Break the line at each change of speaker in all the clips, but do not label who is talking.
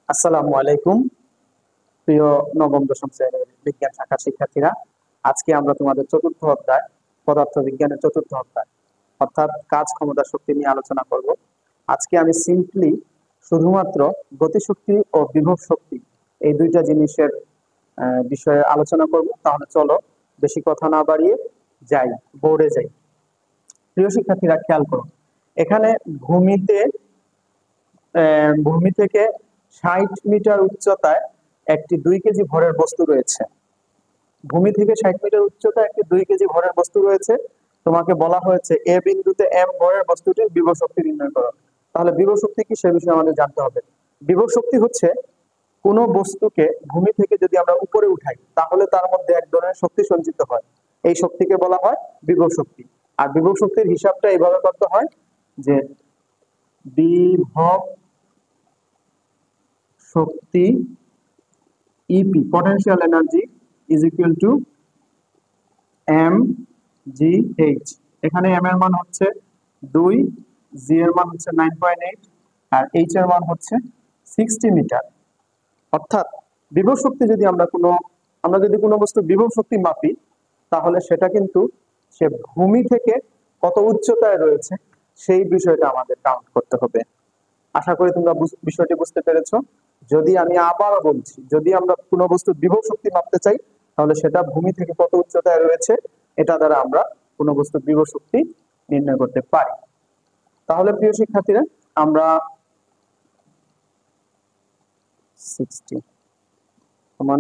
আসসালামু আলাইকুম প্রিয় নবম দশম শ্রেণীর বিজ্ঞান শাখার শিক্ষার্থীরা। আজকে আমরা তোমাদের চতুর্থ অধ্যায় পদার্থ বিজ্ঞানের চতুর্থ অধ্যায় অর্থাৎ কাজ ক্ষমতা শক্তি নিয়ে আলোচনা করব। আজকে আমি সিম্পলি শুধুমাত্র গতিশক্তি ও বিভব শক্তি এই দুইটা জিনিসের বিষয়ে আলোচনা করব। তাহলে চলো বেশি কথা না বাড়িয়ে যাই, বোর্ডে যাই। প্রিয় শিক্ষার্থীরা খেয়াল করো, এখানে ভূমি থেকে 60 মিটার উচ্চতায় একটি 2 কেজি ভরের বস্তু রয়েছে। ভূমি থেকে 60 মিটার উচ্চতায় একটি 2 কেজি ভরের বস্তু রয়েছে। তোমাকে বলা হয়েছে এ বিন্দুতে এম ভরের বস্তুটির বিভব শক্তি নির্ণয় করো। তাহলে বিভব শক্তি কি সে বিষয়ে আমাদের জানতে হবে। বিভব শক্তি হচ্ছে কোনো বস্তুকে ভূমি থেকে যদি আমরা উপরে উঠাই তাহলে তার মধ্যে এক ধরনের শক্তি সঞ্চিত হয়, এই শক্তিকে বলা হয় বিভব শক্তি। আর বিভব শক্তির হিসাবটা এইভাবে করতে হয় যে বিভব শক্তি EP potential energy is equal to m G h. এখানে এম এর মান হচ্ছে 2, জি এর মান হচ্ছে 9.8 আর এইচ এর মান হচ্ছে 60 মিটার। অর্থাৎ বিভব শক্তি যদি আমরা যদি কোনো বস্তু বিভব শক্তি মাপি তাহলে সেটা কিন্তু সে ভূমি থেকে কত উচ্চতায় রয়েছে সেই বিষয়টা আমাদের কাউন্ট করতে হবে। আশা করি তোমরা বিষয়টি বুঝতে পেরেছো। যদি আমি আবারও বলছি, যদি আমরা কোনো বস্তুর বিভব শক্তি মাপতে চাই তাহলে সেটা ভূমি থেকে কত উচ্চতায় রয়েছে এটা দ্বারা আমরা কোনো বস্তুর বিভব শক্তি নির্ণয় করতে পারি। তাহলে প্রিয় শিক্ষার্থীরা আমরা 60 সমান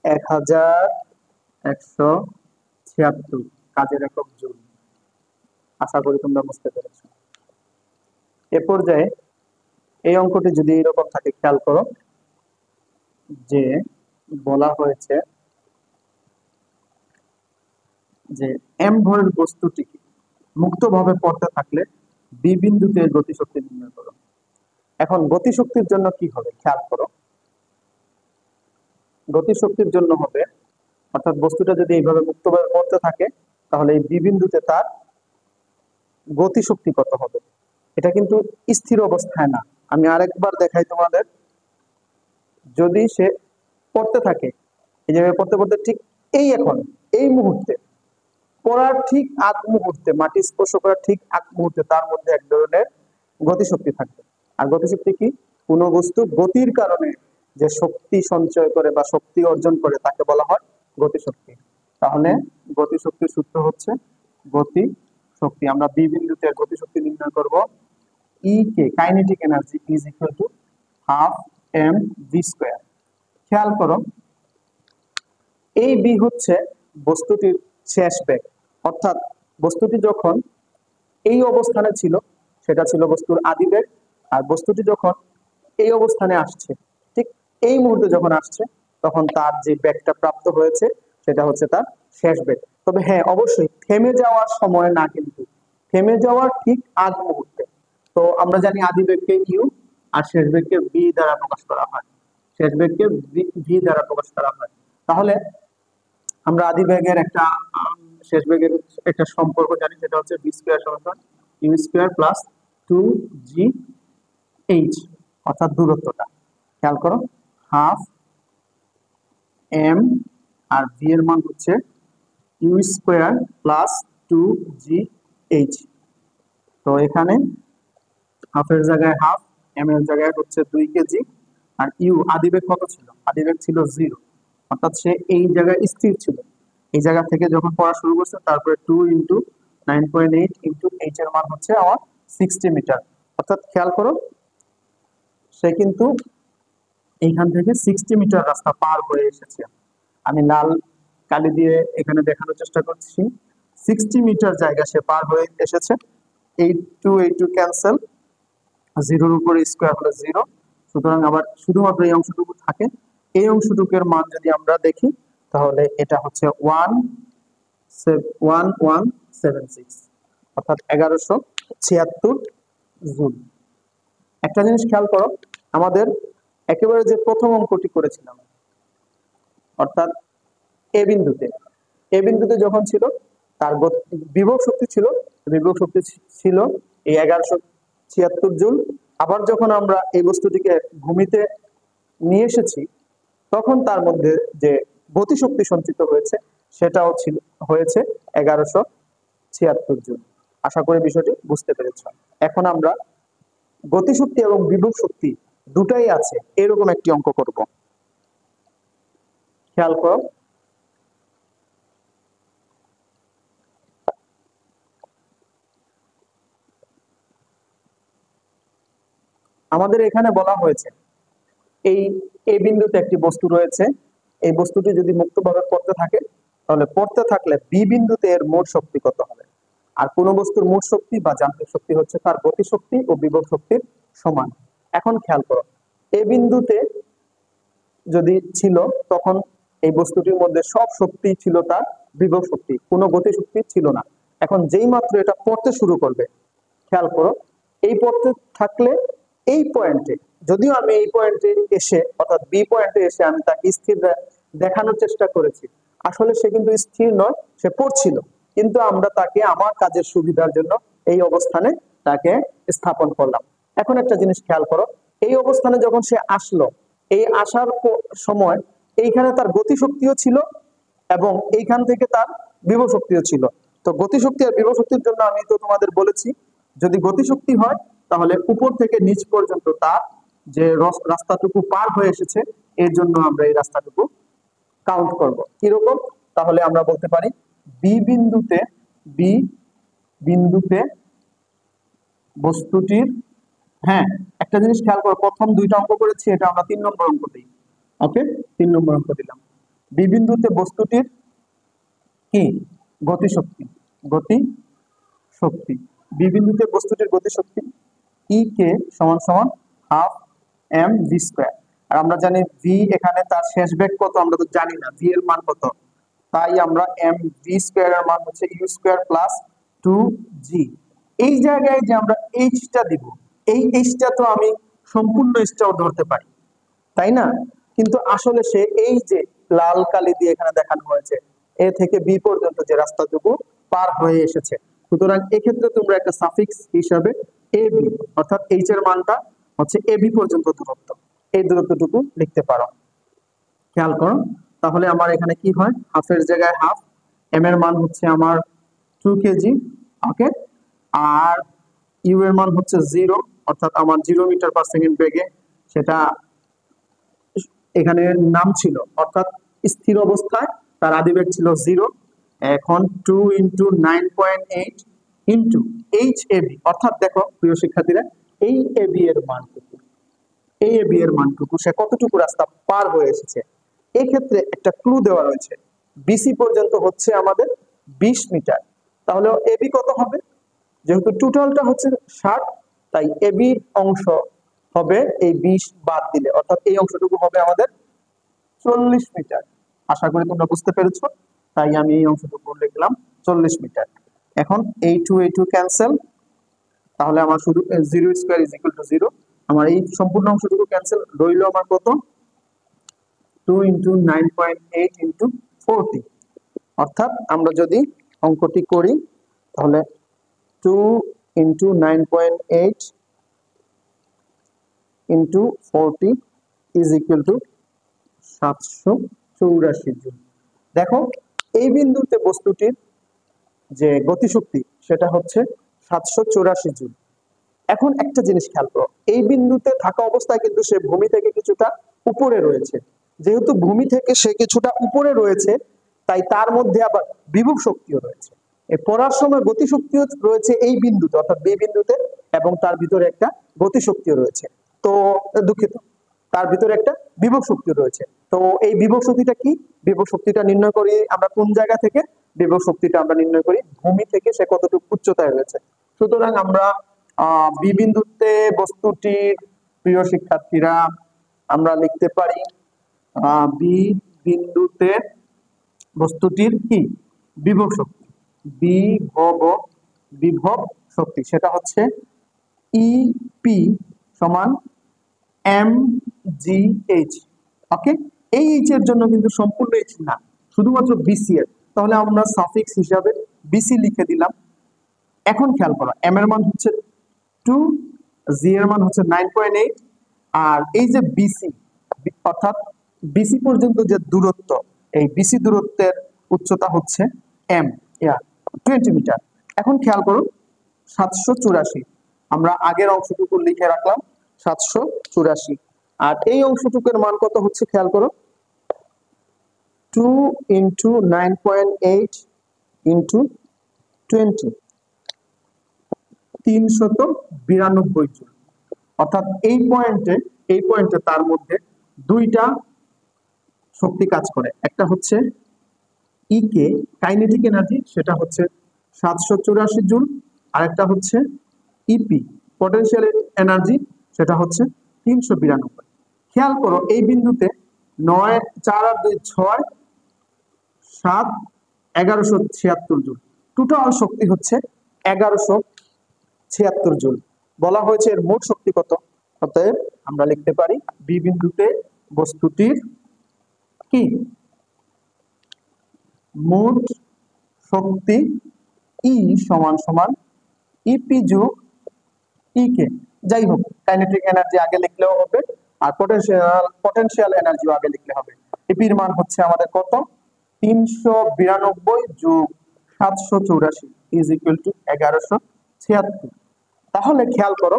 1176 কাজের একক জুল। আশা করি তোমরা বুঝতে পেরেছো। এ পর্যায়ে এই অঙ্কটি যদি এরকম থাকে, খেয়াল করো যে বলা হয়েছে যে এম ভরের বস্তুটি মুক্তভাবে পড়তে থাকলে বি বিন্দুতে গতিশক্তি নির্ণয় করো। এখন গতিশক্তির জন্য কি হবে খেয়াল করো। গতিশক্তির জন্য হবে, অর্থাৎ বস্তুটা যদি এইভাবে মুক্তভাবে পড়তে থাকে তাহলে এই বি বিন্দুতে তার গতিশক্তি কত হবে। এটা কিন্তু স্থির অবস্থায় না। আমি আরেকবার দেখাই তোমাদের। যদি সে পড়তে থাকে এই জায়গায় পড়তে পড়তে ঠিক এখন এই মুহূর্তে পড়ার ঠিক আগ মুহূর্তে, মাটি স্পর্শ করার ঠিক আগ মুহূর্তে তার মধ্যে এক ধরনের গতিশক্তি থাকবে। আর গতিশক্তি কি? কোনো বস্তু গতির কারণে যে শক্তি সঞ্চয় করে বা শক্তি অর্জন করে তাকে বলা হয় গতিশক্তি। তাহলে গতিশক্তির সূত্র হচ্ছে গতি শক্তি। আমরা বি বিন্দুতে গতিশক্তি নির্ণয় করব। E K kinetic energy is equal to half m v square. খেয়াল করো, এই বি হচ্ছে বস্তুটির শেষ বেগ, অর্থাৎ বস্তুটি যখন এই অবস্থানে ছিল সেটা ছিল বস্তুর আদি বেগ। আর বস্তুটি যখন এই অবস্থানে আসছে, ঠিক এই মুহূর্তে যখন আসছে তখন তার যে বেগটা প্রাপ্ত হয়েছে সেটা হচ্ছে তার শেষ বেগ। তবে হ্যাঁ, অবশ্যই থেমে যাওয়ার সময় না, কিন্তু থেমে যাওয়ার ঠিক আগ মুহূর্তে। তো আমরা জানি আদি বেগকে ইউ আর শেষ বেগকে বি দ্বারা প্রকাশ করা হয়। শেষ বেগকে ভি দ্বারা প্রকাশ করা হয়। তাহলে আমরা আদি বেগের একটা শেষ বেগের একটা সম্পর্ক জানি, সেটা হচ্ছে বি স্কোয়ার সমান ইউ স্কোয়ার প্লাস 2জি এইচ, অর্থাৎ দূরত্বটা। খেয়াল করো, হাফ এম আর ভি এর মান হচ্ছে ইউ স্কোয়ার প্লাস 2জি এইচ। তো এখানে হাফের জায়গায় হাফ, এম এর জায়গায় হচ্ছে 2 কেজি, আর ইউ আদিবেগ কত ছিল? আদিবেগ ছিল 0, অর্থাৎ সে এই জায়গায় স্থির ছিল। এই জায়গা থেকে যখন পড়া শুরু করছে তারপরে 2 ইন্টু 9.8 ইন্টু এইচ এর মান হচ্ছে আমার 60 মিটার। অর্থাৎ খেয়াল করো, সে কিন্তু এইখান থেকে 60 মিটার রাস্তা পার হয়ে এসেছে। আমি লাল কালি দিয়ে এখানে দেখানোর চেষ্টা করছি। 60 মিটার জায়গা সে পার হয়ে এসেছে। 8 টু ক্যান্সেল, 0-এর উপরে স্কোয়ার হলো 0, সুতরাং আবার শুধুমাত্র এই অংশটুকু থাকে। এই অংশটুকুর মান যদি আমরা দেখি তাহলে এটা হচ্ছে 1176, অর্থাৎ 1176 জুল। একটা জিনিস খেয়াল করো, আমাদের একেবারে যে প্রথম অঙ্কটি করেছিলাম, অর্থাৎ এ বিন্দুতে যখন ছিল তার বিভব শক্তি ছিল, এই 1176 জুল। আবার যখন আমরা এই বস্তুটিকে ভূমিতে নিয়ে এসেছি তখন তার মধ্যে যে গতিশক্তি সঞ্চিত হয়েছে সেটাও হয়েছে 1176 জুল। আশা করি বিষয়টি বুঝতে পেরেছ। এখন আমরা গতিশক্তি এবং বিভব শক্তি দুটাই আছে এরকম একটি অঙ্ক করব। খেয়াল করো, আমাদের এখানে বলা হয়েছে এই এ বিন্দুতে একটি বস্তু রয়েছে, এই বস্তুটি যদি মুক্তভাবে পড়তে থাকে তাহলে পড়তে থাকলে বি বিন্দুতে এর মোট শক্তি কত হবে। আর কোন বস্তুর মোট শক্তি বা যান্ত্রিক শক্তি হচ্ছে তার গতিশক্তি ও বিভব শক্তির সমান। এখন খেয়াল করো, এ বিন্দুতে যদি ছিল তখন এই বস্তুটির মধ্যে সব শক্তি ছিল তার বিভব শক্তি, কোনো গতিশক্তি ছিল না। এখন যেই মাত্র এটা পড়তে শুরু করবে, খেয়াল করো, এই পড়তে থাকলে এই পয়েন্টে, যদিও আমি এই পয়েন্টে এসে অর্থাৎ বি পয়েন্টে এসে আমি তাকে স্থির দেখানোর চেষ্টা করেছি, আসলে সে কিন্তু স্থির নয়, সে পড়ছিল, কিন্তু আমরা তাকে আমার কাজের সুবিধার জন্য এই অবস্থানে তাকে স্থাপন করলাম। এখন একটা জিনিস খেয়াল করো, এই অবস্থানে যখন সে আসলো, এই আসার সময় এইখানে তার গতিশক্তিও ছিল এবং এইখান থেকে তার বিভব শক্তিও ছিল। তো গতিশক্তি আর বিভব শক্তির জন্য আমি তো তোমাদের বলেছি, যদি গতিশক্তি হয় তাহলে উপর থেকে নিচ পর্যন্ত তার যে রাস্তাটুকু পার হয়ে এসেছে এর জন্য আমরা এই রাস্তাটুকু কাউন্ট করব। কিরকম? তাহলে আমরা বলতে পারি বি বিন্দুতে বস্তুটির, হ্যাঁ একটা জিনিস খেয়াল করো, প্রথম দুইটা অঙ্ক করেছি, এটা আমরা 3 নম্বর অঙ্ক দিই। ওকে, 3 নম্বর অঙ্ক দিলাম। বি বিন্দুতে বস্তুটির কি গতিশক্তি বি বিন্দুতে বস্তুটির গতিশক্তি ই কে সমান সমান হাফ এম ভি স্কয়ার। আর আমরা জানি ভি এখানে তার শেষ বেগ কত আমরা তো জানি না, ভি এর মান কত, তাই আমরা এম ভি স্কয়ার এর মান হচ্ছে ইউ স্কয়ার প্লাস 2g। এই জায়গায় যে আমরা এইচটা দিব, এই এইচটা তো আমি সম্পূর্ণ এইচটাও ধরতে পারি, তাই না? কিন্তু আসলে সে এই যে লাল কালি দিয়ে এখানে দেখানো হয়েছে এ থেকে বি পর্যন্ত যে রাস্তাটুকু পার হয়ে এসেছে, সুতরাং এক্ষেত্রে তোমরা একটা সাফিক্স হিসাবে এ বি অর্থাৎ এইচ এর মানটা হচ্ছে এ বি পর্যন্ত দূরত্ব, এই দূরত্বটুকু লিখতে পারো। খেয়াল করো, তাহলে আমার এখানে কি হয়, হাফের জায়গায় হাফ, এম এর মান হচ্ছে আমার 2 কেজি, ওকে, আর ইউ এর মান হচ্ছে 0 অর্থাৎ আমার 0 মিটার পার সেকেন্ড বেগে সেটা এখানে নাম ছিল, অর্থাৎ স্থির অবস্থায় তার আদিবেগ ছিল 0। এখন 2 into 9.8 into H A B, অর্থাৎ দেখো প্রিয় শিক্ষার্থীরা, এই এ বি এর মানটুকু, এই এ বি এর মানটুকু সে কতটুকু রাস্তা পার হয়ে এসেছে। এক্ষেত্রে একটা ক্লু দেওয়া রয়েছে, বিসি পর্যন্ত হচ্ছে আমাদের 20 মিটার, তাহলে এবি কত হবে? যেহেতু টোটালটা হচ্ছে 60, তাই এবির অংশ হবে এই 20 বাদ দিলে, অর্থাৎ এই অংশটুকু হবে আমাদের 40 মিটার। আশা করি তোমরা বুঝতে পেরেছো, তাই আমি এই অংশটুকু লিখলাম 40 মিটার। এখন এই টু ক্যান্সেল, তাহলে আমার শুধু 0 স্কয়ার ইজ ইকুয়াল টু 0, আমার এই সম্পূর্ণ অংশটুকু ক্যান্সেল, রইল আমার কত, 2 ইন্টু 9.8 ইন্টু 40, অর্থাৎ আমরা যদি অঙ্কটি করি তাহলে 2 into 9.8 into 40 is equal two 784 joule. দেখো এই বিন্দুতে বস্তুটির যে গতিশক্তি সেটা হচ্ছে 784 জুল। এখন একটা জিনিস খেয়াল করো, এই বিন্দুতে থাকা অবস্থায় কিন্তু সে ভূমি থেকে কিছুটা উপরে রয়েছে, যেহেতু ভূমি থেকে সে কিছুটা উপরে রয়েছে তাই তার মধ্যে আবার বিভব শক্তিও রয়েছে, এই পড়ার সময় গতিশক্তিও রয়েছে এই বিন্দুতে অর্থাৎ বি বিন্দুতে, এবং তার ভিতরে একটা গতিশক্তিও রয়েছে, তো দুঃখিত তার ভিতরে একটা বিভব শক্তি রয়েছে। তো এই বিভব শক্তিটা কি? বিভব শক্তিটা নির্ণয় করি আমরা কোন জায়গা থেকে? বিভব শক্তিটা আমরা নির্ণয় করি ভূমি থেকে সে কতটুকু উচ্চতায় রয়েছে। সুতরাং আমরা বি বিন্দুতে বস্তুটির, প্রিয় শিক্ষার্থীরা, আমরা লিখতে পারি বি বিন্দুতে বস্তুটির কি বিভব শক্তি, বিভব শক্তি সেটা হচ্ছে ইপি সমান এম জি এইচ। ওকে, এই এইচ এর জন্য কিন্তু সম্পূর্ণ এইচ না, শুধুমাত্র বিসি এর, তাহলে আমরা সাফিক্স হিসাবে বিসি লিখে দিলাম। এখন খেয়াল করো, এম এর মান হচ্ছে 2, জি এর মান হচ্ছে 9.8, আর এই যে বিসি, অর্থাৎ বিসি পর্যন্ত যে দূরত্ব, এই বিসি দূরত্বের উচ্চতা হচ্ছে এম, 20 মিটার। এখন খেয়াল করুন 784, আমরা আগের অংশটুকু লিখে রাখলাম 784, আর এই অংশটুকুর মান কত হচ্ছে খেয়াল করো, 2 × 9.8 × 20, 392 জুল। অর্থাৎ এই পয়েন্টে তার মধ্যে দুইটা শক্তি কাজ করে, একটা হচ্ছে ইকে কাইনেটিক এনার্জি, সেটা হচ্ছে 784 জুল, আর একটা হচ্ছে ইপি পটেনশিয়াল এনার্জি, সেটা হচ্ছে 392। খেয়াল করো এই বিন্দুতে 9, 4 আর 2, 6, 7, 1176 জুল, টোটাল শক্তি হচ্ছে 1176 জুল। বলা হয়েছে এর মোট শক্তি কত, অতএব আমরা লিখতে পারি বি বিন্দুতে বস্তুটির কি মোট শক্তি ই সমান সমান ইপি যোগ ইকে। যাই হোক, কাইনেটিক এনার্জি আগে লিখলেও হবে, আর পটেনশিয়াল এনার্জিও আগে লিখলে হবে। ইপির মান হচ্ছে আমাদের কত, 392 যোগ 784 ইজ ইকুয়াল টু 1176। তাহলে খেয়াল করো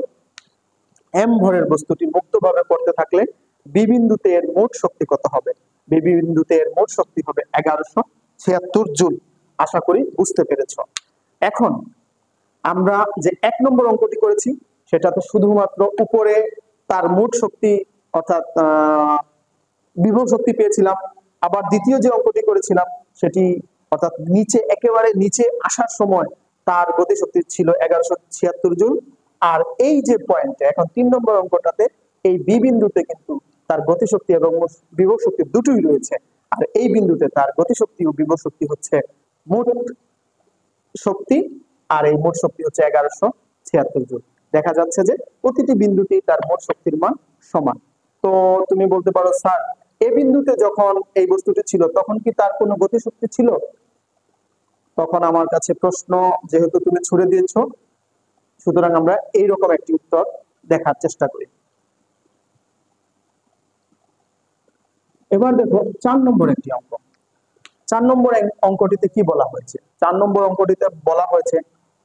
এম ভরের বস্তুটি মুক্তভাবে পড়তে থাকলে বি বিন্দুতে এর মোট শক্তি কত হবে, বি বিন্দুতে এর মোট শক্তি হবে 1176 জুল। আশা করি বুঝতে পেরেছো। এখন আমরা যে 1 নম্বর অঙ্কটি করেছি সেটা তো শুধুমাত্র উপরে তার মোট শক্তি অর্থাৎ বিভব শক্তি পেয়েছিলাম, আবার দ্বিতীয় যে অঙ্কটি করেছিলাম সেটি অর্থাৎ নিচে একেবারে নিচে আসার সময় তার গতিশক্তি ছিল 1176 জুল। আর এই যে পয়েন্টে এখন 3 নম্বর অঙ্কটাতে এই বি বিন্দুতে কিন্তু তার গতিশক্তি এবং বিভব শক্তি দুটোই রয়েছে, আর এই বিন্দুতে তার গতিশক্তি ও বিভব শক্তি হচ্ছে মোট শক্তি, আর এই মোট শক্তি হচ্ছে 1176 জুল। দেখা যাচ্ছে যে প্রতিটি বিন্দুতেই তার মোট শক্তির মান সমান। তো তুমি বলতে পারো স্যার এ বিন্দুতে যখন এই বস্তুটি ছিল তখন কি তার কোনো গতিশক্তি ছিল? তখন আমার কাছে প্রশ্ন যেহেতু তুমি ছুড়ে দিয়েছো, সুতরাং আমরা এইরকম একটি উত্তর দেখার চেষ্টা করি। এবার দেখো 4 নম্বর একটি অঙ্ক। 4 নম্বর অঙ্কটিতে কি বলা হয়েছে? 4 নম্বর অঙ্কটিতে বলা হয়েছে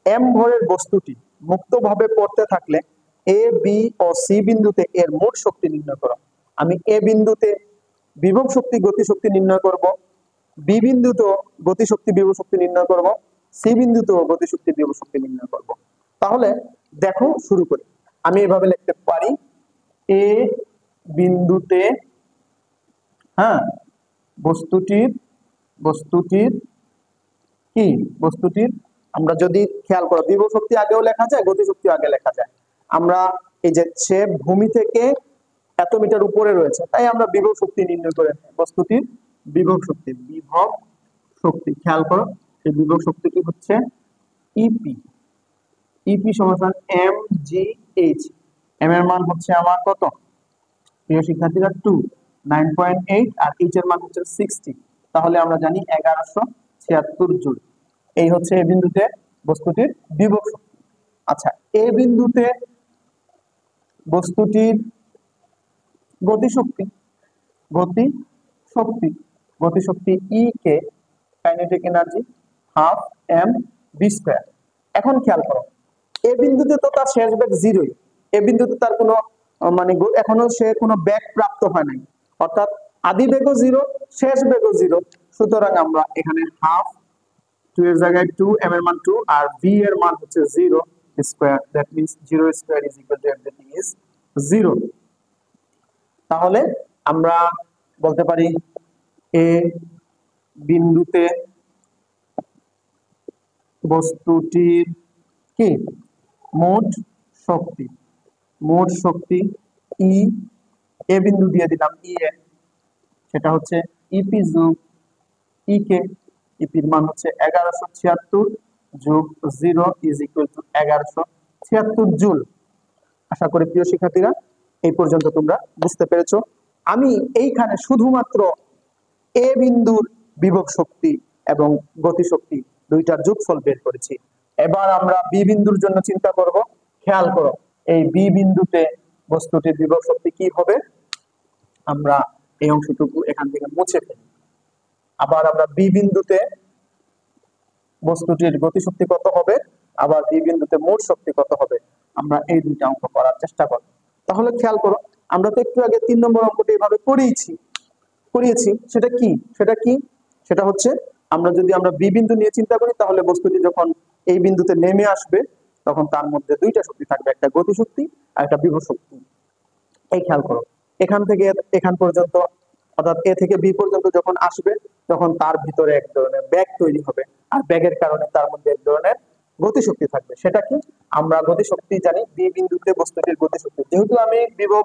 এম ভরের বস্তুটি মুক্তভাবে পড়তে থাকলে এ, বি ও সি বিন্দুতে এর মোট শক্তি নির্ণয় করো। আমি এ বিন্দুতে বিভব শক্তি গতিশক্তি নির্ণয় করব, বি বিন্দুতেও গতিশক্তি বিভব শক্তি নির্ণয় করব, সি বিন্দুতেও গতিশক্তি বিভব শক্তি নির্ণয় করব। তাহলে দেখো শুরু করি। আমি এভাবে লিখতে পারি এ বিন্দুতে বস্তুটির কি আমরা যদি খেয়াল করো বিভব শক্তি আগেও লেখা যায়, গতিশক্তি আগে লেখা যায়। আমরা এই যে সে ভূমি থেকে এত মিটার উপরে রয়েছে তাই আমরা বিভব শক্তি নির্ণয় করে বস্তুটির বিভব শক্তি খেয়াল করো এই বিভব শক্তিটি হচ্ছে ইপি সমান এম জি এইচ। এম এর মান হচ্ছে আমার কত প্রিয় শিক্ষার্থীরা 2, 9.8, আর এইচ এর মান হচ্ছে 60। তাহলে আমরা জানি 1176 জুল। এই হচ্ছে এই বিন্দুতে বস্তুটির বিভব শক্তি। আচ্ছা, এই বিন্দুতে বস্তুটির গতিশক্তি E K kinetic energy half m v square. এখন খেয়াল করো এই বিন্দুতে তো তার শেষ বেগ জিরোই, এই বিন্দুতে তার কোনো মানে এখনো সে কোনো বেগ প্রাপ্ত হয় নাই, অর্থাৎ আদি বেগও জিরো, শেষ বেগও জিরো। সুতরাং আমরা এখানে হাফ 2 এর জায়গায় 2, m এর মান 2 আর b এর মান হচ্ছে 0 square, that means 0 square is equal two everything is 0। তাহলে আমরা বলতে পারি এ বিন্দুতে বস্তুটির কি মোট শক্তি ই, এ বিন্দু দিয়ে দিলাম ই এ, সেটা হচ্ছে ইপি যোগ ই কে। ইপির মান হচ্ছে 1176 যোগ 0 ইজ ইকুয়াল টু 1176 জুল। আশা করি প্রিয় শিক্ষার্থীরা এই পর্যন্ত তোমরা বুঝতে পেরেছো। আমি এইখানে শুধুমাত্র এ বিন্দুর বিভব শক্তি এবং গতিশক্তি দুইটার যোগফল বের করেছি। এবার আমরা বি বিন্দুর জন্য চিন্তা করব। খেয়াল করো এই বি বিন্দুতে বস্তুটির বিভব শক্তি কি হবে, আমরা এই অংশটুকু এখান থেকে মুছে ফেলি। আবার আমরা বি বিন্দুতে বস্তুটির গতিশক্তি কত হবে, আবার বি বিন্দুতে মোট শক্তি কত হবে, আমরা এই দুইটা অঙ্ক করার চেষ্টা করব। তাহলে খেয়াল করো, আমরা তো একটু আগে 3 নম্বর অঙ্কটি এভাবে করিয়েছি। সেটা হচ্ছে আমরা বি বিন্দু নিয়ে চিন্তা করি, তাহলে বস্তুটি যখন এই বিন্দুতে নেমে আসবে তখন তার মধ্যে দুইটা শক্তি থাকবে, একটা গতিশক্তি আর একটা বিভব শক্তি। এই খেয়াল করো, এখান থেকে এখান পর্যন্ত অর্থাৎ এ থেকে বি পর্যন্ত যখন আসবে তখন তার ভিতরে এক ধরনের ব্যাগ তৈরি হবে, আর ব্যাগের কারণে তার মধ্যে এক ধরনের গতিশক্তি থাকবে। সেটা কি, আমরা গতিশক্তি জানি বি বিন্দুতে বস্তুটির গতিশক্তি, যেহেতু আমি বিভব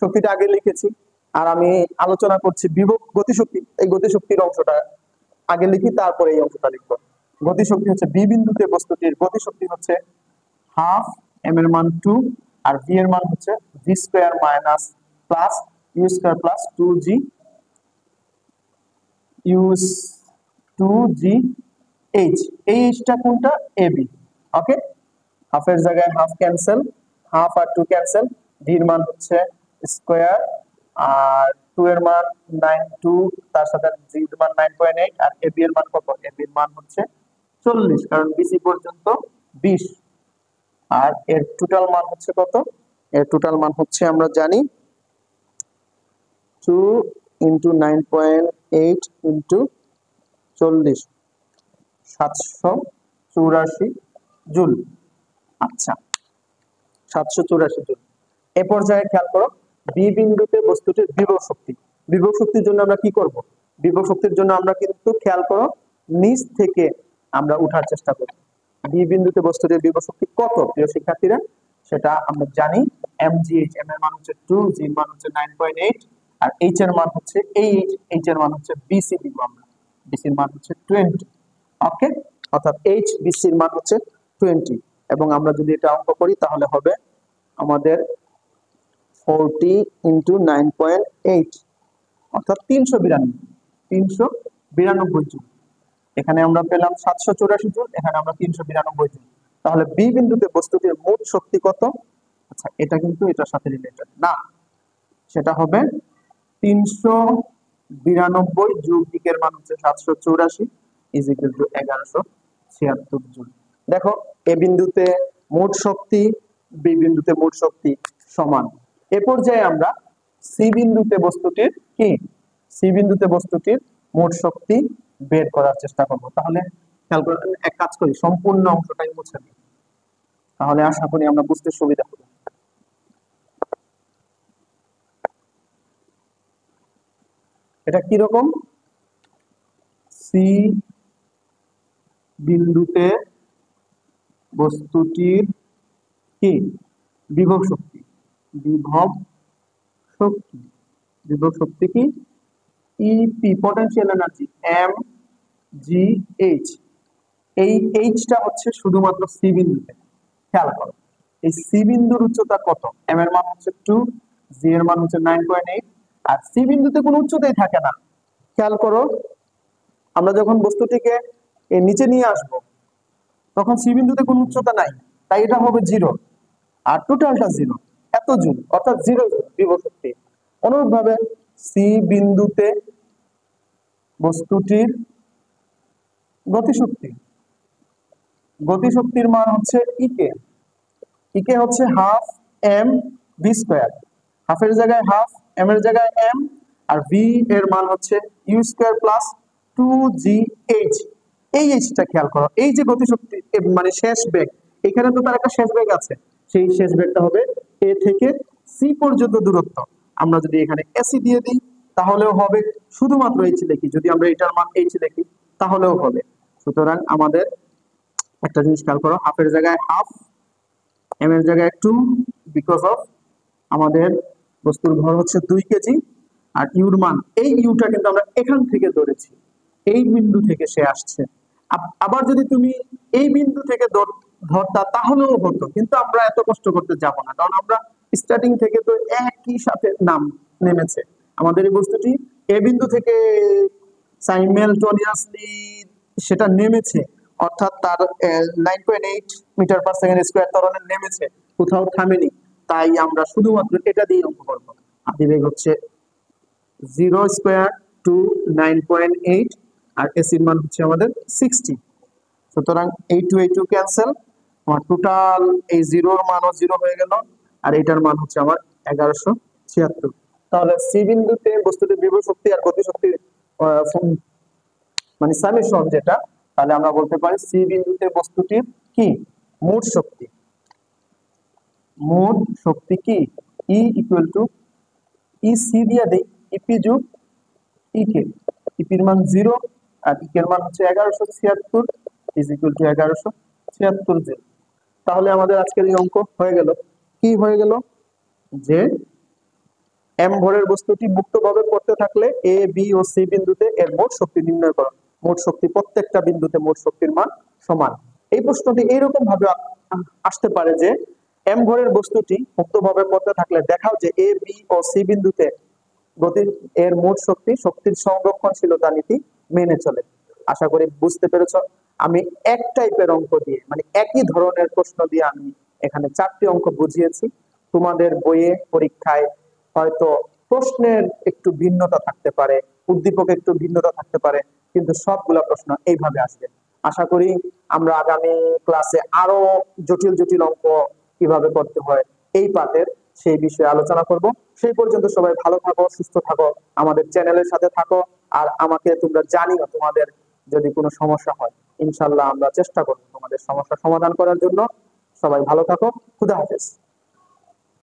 শক্তিটা আগে লিখেছি আর আমি আলোচনা করছি বিভব গতিশক্তি, এই গতিশক্তির অংশটা আগে লিখি, তারপরে এই অংশটা লিখবো। গতিশক্তি হচ্ছে বি বিন্দুতে বস্তুটির গতিশক্তি হচ্ছে হাফ এম এর মান 2 আর ভি এর মান হচ্ছে V square minus plus U square plus 2g ইউজ 2g এইচ। এই এইচটা কোনটা, এ বি। ওকে, হাফের জায়গায় হাফ ক্যান্সেল, হাফ আর 2 ক্যান্সেল, ভি এর মান হচ্ছে স্কয়ার আর 2 এর মান 9, 2 তার সাথে জি এর মান 9.8 আর এ বি এর মান কত, এ বি এর মান হচ্ছে 40, কারণ বিসি পর্যন্ত 20। আর এর টোটাল মান হচ্ছে কত, এর টোটাল মান হচ্ছে আমরা জানি 2 ইন্টু 9.8 ইন্টু 40, 784 জুল। আচ্ছা, 784 জুল। এ পর্যায়ে খেয়াল করো, বি বিন্দুতে বস্তুটির বিভব শক্তি। বিভব শক্তির জন্য আমরা কি করব, বিভব শক্তির জন্য আমরা কিন্তু খেয়াল করো নিচ থেকে আমরা উঠার চেষ্টা করব। বি বিন্দুতে বস্তুটির বিভব শক্তি কত প্রিয় শিক্ষার্থীরা, সেটা আমরা জানি mgh, m এর মান হচ্ছে 2, g এর মান হচ্ছে 9.8 আর h এর মান হচ্ছে 8, h এর মান হচ্ছে bc দিব আমরা, bc এর মান হচ্ছে 20। ওকে, অর্থাৎ h bc এর মান হচ্ছে 20, এবং আমরা যদি এটা অঙ্ক করি তাহলে হবে আমাদের 40 ইন্টু 9.8 অর্থাৎ 392 জুল। এখানে আমরা পেলাম 784 জুল, এখানে আমরা 392 জুল। তাহলে বি বিন্দুতে বস্তুটির মোট শক্তি কত, আচ্ছা এটা কিন্তু এটার সাথে রিলেটেড না, সেটা হবে 392 যোগ দিকের মান হচ্ছে 784 ইজ ইকুয়াল টু 1176 জুল। দেখো, এ বিন্দুতে মোট শক্তি, বি বিন্দুতে মোট শক্তি সমান। এ পর্যায়ে আমরা সি বিন্দুতে বস্তুটির কি, সি বিন্দুতে বস্তুটির মোট শক্তি বের করার চেষ্টা করব। তাহলে খেয়াল করে এক কাজ করি, সম্পূর্ণ অংশটাই মুছে দিই, তাহলে আশা করি আমরা বুঝতে সুবিধা হবে। এটা কি রকম, সি বিন্দুতে বস্তুটির কি বিভব শক্তি, বিভব শক্তি, বিভব শক্তি কি ইপি পটেনশিয়াল এনার্জি এম জি এইচ। এই এইচটা হচ্ছে শুধুমাত্র সি বিন্দুতে। খেয়াল করো, এই সি বিন্দুর উচ্চতা কত, এম এর মান হচ্ছে 2, জি এর মান হচ্ছে 9.8 আর সি বিন্দুতে কোনো উচ্চতাই থাকে না। খেয়াল করো, আমরা যখন বস্তুটিকে এর নিচে নিয়ে আসব তখন সি বিন্দুতে কোনো উচ্চতা নাই, তাই এটা হবে 0 আর টোটালটা 0, এত জুল অর্থাৎ 0 বিভব শক্তি। অনুরূপভাবে সি বিন্দুতে বস্তুটির গতিশক্তি, গতিশক্তির মান হচ্ছে ইকে, ইকে হচ্ছে হাফ এম ভি স্কয়ার, হাফের জায়গায় হাফ, এম এর জায়গায় এম আর ভি এর মান হচ্ছে ইউ স্কয়ার প্লাস 2gh। এই এইচটা খেয়াল করো, এই যে গতিশক্তি মানে শেষ বেগ, এখানে তো তার একটা শেষ বেগ আছে, সেই শেষ বেগটা হবে এ থেকে সি পর্যন্ত দূরত্ব। আমরা যদি এখানে এসি দিয়ে দিই তাহলেও হবে, শুধুমাত্র এইচ লিখি, যদি আমরা এটার মান এইচ লিখি তাহলেও হবে। সুতরাং আমাদের একটা জিনিস খেয়াল করো, হাফের জায়গায় হাফ, এম এর জায়গায় 2, বিকজ অফ আমাদের বস্তুর ভর হচ্ছে 2 কেজি আর ইউর মান, এই ইউটা কিন্তু আমরা এখান থেকে ধরেছি, এই বিন্দু থেকে সে আসছে। আবার যদি তুমি এই বিন্দু থেকে ধরতা তাহলেও হতো, কিন্তু আমরা এত কষ্ট করতে যাব না, কারণ আমরা স্টার্টিং থেকে তো একই সাথে নেমেছে। আমাদের এই বস্তুটি এ বিন্দু থেকে সাইমেলটেনিয়াসলি সেটা নেমেছে, অর্থাৎ তার 9.8 মিটার পার সেকেন্ড স্কয়ার ত্বরণে নেমেছে, কোথাও থামেনি। তাই আমরা শুধুমাত্র এটা দিয়ে অঙ্ক করব। আদিবেগ হচ্ছে জিরো স্কোয়ার টু 9.8, আর এসির মান হচ্ছে আমাদের 60। সুতরাং এই টু ক্যান্সেল, আমার টোটাল এই জিরোর মানও জিরো হয়ে গেল, আর এটার মান হচ্ছে আমার 1176। তাহলে সি বিন্দুতে বস্তুটির বিভব শক্তি আর গতি শক্তির মানে সামেশন যেটা, তাহলে আমরা বলতে পারি সি বিন্দুতে বস্তুটির কি মোট শক্তি, মোট শক্তি কি E equal to E C দিয়ে দেই ইপি যোগ ই কে, ইপির মান 0 আর ই এর মান হচ্ছে 1176 ইজ ইকুয়াল টু 1176 জুল। তাহলে আমাদের আজকের এই অঙ্ক হয়ে গেল। কি হয়ে গেল যে এম ভরের বস্তুটি মুক্তভাবে পড়তে থাকলে এ বি ও সি বিন্দুতে এর মোট শক্তি নির্ণয় করো। মোট শক্তি প্রত্যেকটা বিন্দুতে মোট শক্তির মান সমান। এই প্রশ্নটি এইরকম ভাবে আসতে পারে যে এম ভরের বস্তুটি মুক্তভাবে পড়তে থাকলে দেখাও যে এ বি ও সি বিন্দুতে গতির এর মোট শক্তি শক্তির সংরক্ষণশীলতা নীতি মেনে চলে। আশা করি বুঝতে পেরেছ। আমি এক টাইপের অঙ্ক দিয়ে মানে একই ধরনের প্রশ্ন দিয়ে আমি এখানে 4টি অঙ্ক বুঝিয়েছি। তোমাদের বইয়ে পরীক্ষায় হয়তো প্রশ্নের একটু ভিন্নতা থাকতে পারে, উদ্দীপক একটু ভিন্নতা থাকতে পারে, কিন্তু সবগুলা প্রশ্ন এইভাবে আসবে। আশা করি আমরা আগামী ক্লাসে আরো জটিল জটিল অঙ্ক কিভাবে করতে হয় এই পাঠের সেই বিষয়ে আলোচনা করব। সেই পর্যন্ত সবাই ভালো থাকো, সুস্থ থাকো, আমাদের চ্যানেলের সাথে থাকো। আর আমাকে তোমরা জানিও তোমাদের যদি কোনো সমস্যা হয়, ইনশাল্লাহ আমরা চেষ্টা করবো তোমাদের সমস্যা সমাধান করার জন্য। সবাই ভালো থাকো, খুদা হাফেজ।